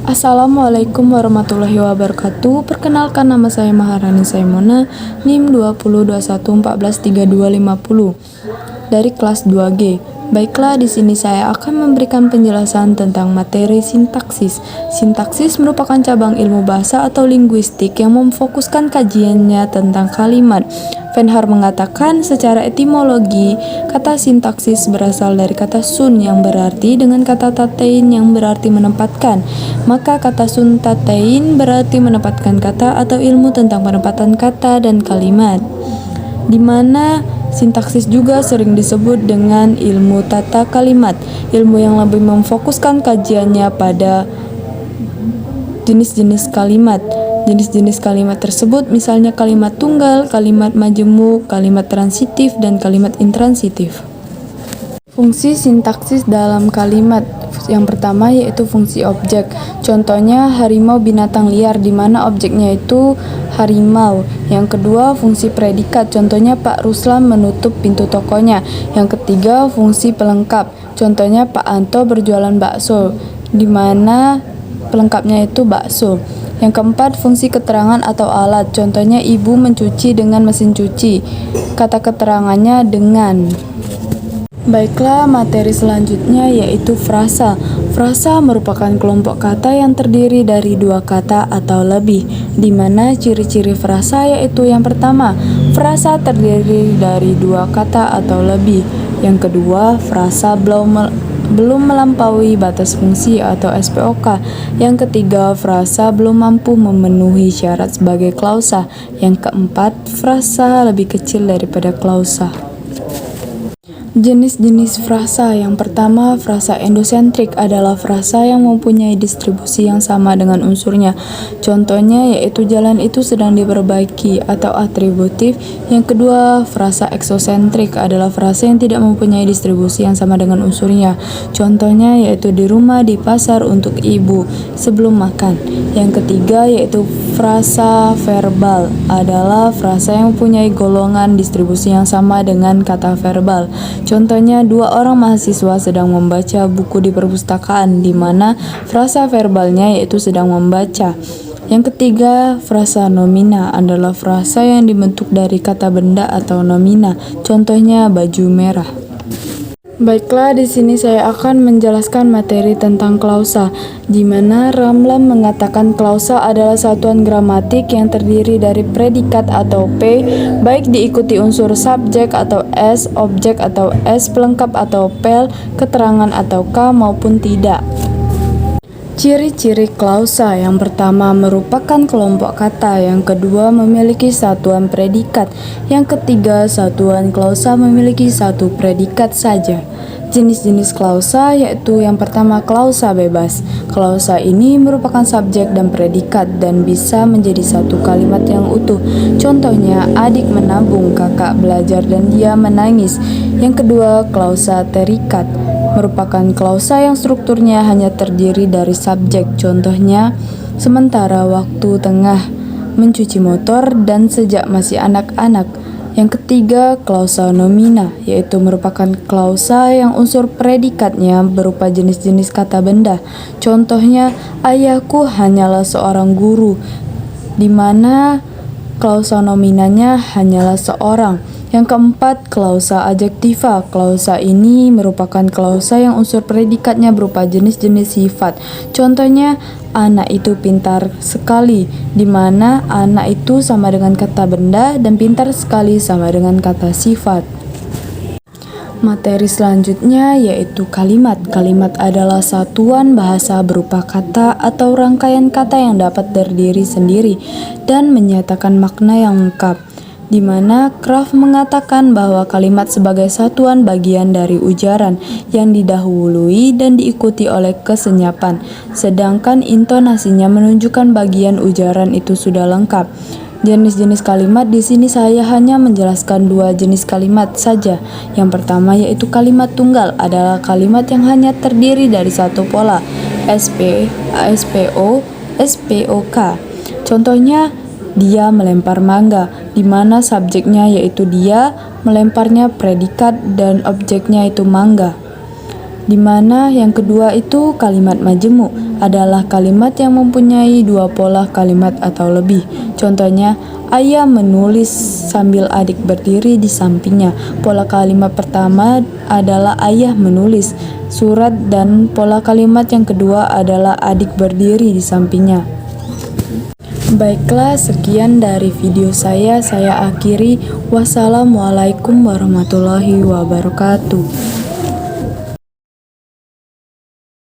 Assalamualaikum warahmatullahi wabarakatuh. Perkenalkan, nama saya Maharani Saimona, NIM 2021143250 dari kelas 2G. Baiklah, di sini saya akan memberikan penjelasan tentang materi sintaksis. Sintaksis merupakan cabang ilmu bahasa atau linguistik yang memfokuskan kajiannya tentang kalimat. Venhar mengatakan secara etimologi, kata sintaksis berasal dari kata sun yang berarti dengan kata tatein yang berarti menempatkan. Maka kata sun tatein berarti menempatkan kata atau ilmu tentang penempatan kata dan kalimat, di mana sintaksis juga sering disebut dengan ilmu tata kalimat, ilmu yang lebih memfokuskan kajiannya pada jenis-jenis kalimat. Jenis-jenis kalimat tersebut misalnya kalimat tunggal, kalimat majemuk, kalimat transitif, dan kalimat intransitif. Fungsi sintaksis dalam kalimat. Yang pertama yaitu fungsi objek. Contohnya harimau binatang liar, di mana objeknya itu harimau. Yang kedua fungsi predikat. Contohnya Pak Ruslan menutup pintu tokonya. Yang ketiga fungsi pelengkap. Contohnya Pak Anto berjualan bakso, di mana pelengkapnya itu bakso. Yang keempat fungsi keterangan atau alat. Contohnya ibu mencuci dengan mesin cuci. Kata keterangannya dengan. Baiklah, materi selanjutnya yaitu frasa. Frasa merupakan kelompok kata yang terdiri dari dua kata atau lebih, di mana ciri-ciri frasa yaitu yang pertama, frasa terdiri dari dua kata atau lebih. Yang kedua, frasa belum melampaui batas fungsi atau SPOK. Yang ketiga, frasa belum mampu memenuhi syarat sebagai klausa. Yang keempat, frasa lebih kecil daripada klausa. Jenis-jenis frasa. Yang pertama, frasa endosentrik adalah frasa yang mempunyai distribusi yang sama dengan unsurnya. Contohnya yaitu jalan itu sedang diperbaiki atau atributif. Yang kedua, frasa eksosentrik adalah frasa yang tidak mempunyai distribusi yang sama dengan unsurnya. Contohnya yaitu di rumah, di pasar, untuk ibu, sebelum makan. Yang ketiga yaitu frasa verbal adalah frasa yang mempunyai golongan distribusi yang sama dengan kata verbal. Contohnya, dua orang mahasiswa sedang membaca buku di perpustakaan, di mana frasa verbalnya yaitu sedang membaca. Yang ketiga, frasa nomina adalah frasa yang dibentuk dari kata benda atau nomina. Contohnya, baju merah. Baiklah, di sini saya akan menjelaskan materi tentang klausa, di mana Ramlan mengatakan klausa adalah satuan gramatik yang terdiri dari predikat atau P, baik diikuti unsur subjek atau S, objek atau S, pelengkap atau pel, keterangan atau K, maupun tidak. Ciri-ciri klausa. Yang pertama, merupakan kelompok kata. Yang kedua, memiliki satuan predikat. Yang ketiga, satuan klausa memiliki satu predikat saja. Jenis-jenis klausa yaitu yang pertama, klausa bebas. Klausa ini merupakan subjek dan predikat dan bisa menjadi satu kalimat yang utuh. Contohnya, adik menabung, kakak belajar, dan dia menangis. Yang kedua, klausa terikat merupakan klausa yang strukturnya hanya terdiri dari subjek. Contohnya, sementara waktu tengah mencuci motor dan sejak masih anak-anak. Yang ketiga, klausa nomina, yaitu merupakan klausa yang unsur predikatnya berupa jenis-jenis kata benda. Contohnya, ayahku hanyalah seorang guru, di mana klausa nominanya hanyalah seorang. Yang keempat, klausa adjektiva. Klausa ini merupakan klausa yang unsur predikatnya berupa jenis-jenis sifat. Contohnya, anak itu pintar sekali, di mana anak itu sama dengan kata benda dan pintar sekali sama dengan kata sifat. Materi selanjutnya yaitu kalimat. Kalimat adalah satuan bahasa berupa kata atau rangkaian kata yang dapat berdiri sendiri dan menyatakan makna yang lengkap, di mana Kraft mengatakan bahwa kalimat sebagai satuan bagian dari ujaran yang didahului dan diikuti oleh kesenyapan, sedangkan intonasinya menunjukkan bagian ujaran itu sudah lengkap. Jenis-jenis kalimat. Di sini saya hanya menjelaskan dua jenis kalimat saja. Yang pertama yaitu kalimat tunggal adalah kalimat yang hanya terdiri dari satu pola, SP, ASPO, SPOK. Contohnya, dia melempar mangga, di mana subjeknya yaitu dia, melemparnya predikat, dan objeknya itu mangga. di mana yang kedua itu kalimat majemuk adalah kalimat yang mempunyai dua pola kalimat atau lebih. Contohnya, ayah menulis sambil adik berdiri di sampingnya. Pola kalimat pertama adalah ayah menulis surat dan pola kalimat yang kedua adalah adik berdiri di sampingnya. Baiklah, sekian dari video saya akhiri. Wassalamualaikum warahmatullahi wabarakatuh.